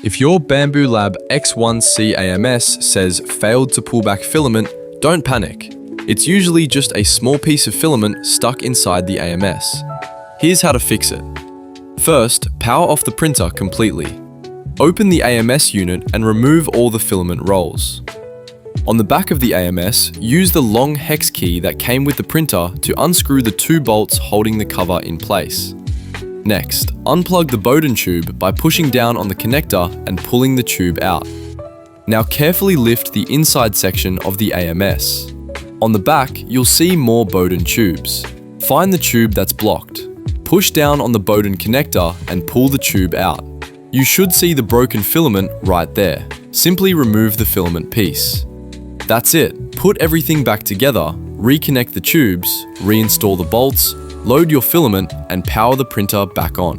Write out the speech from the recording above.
If your Bambu Lab X1C AMS says failed to pull back filament, don't panic. It's usually just a small piece of filament stuck inside the AMS. Here's how to fix it. First, power off the printer completely. Open the AMS unit and remove all the filament rolls. On the back of the AMS, use the long hex key that came with the printer to unscrew the 2 bolts holding the cover in place. Next, unplug the bowden tube by pushing down on the connector and pulling the tube out. Now carefully lift the inside section of the AMS. On the back, you'll see more bowden tubes. Find the tube that's blocked. Push down on the bowden connector and pull the tube out. You should see the broken filament right there. Simply remove the filament piece. That's it. Put everything back together, reconnect the tubes, reinstall the bolts, load your filament, and power the printer back on.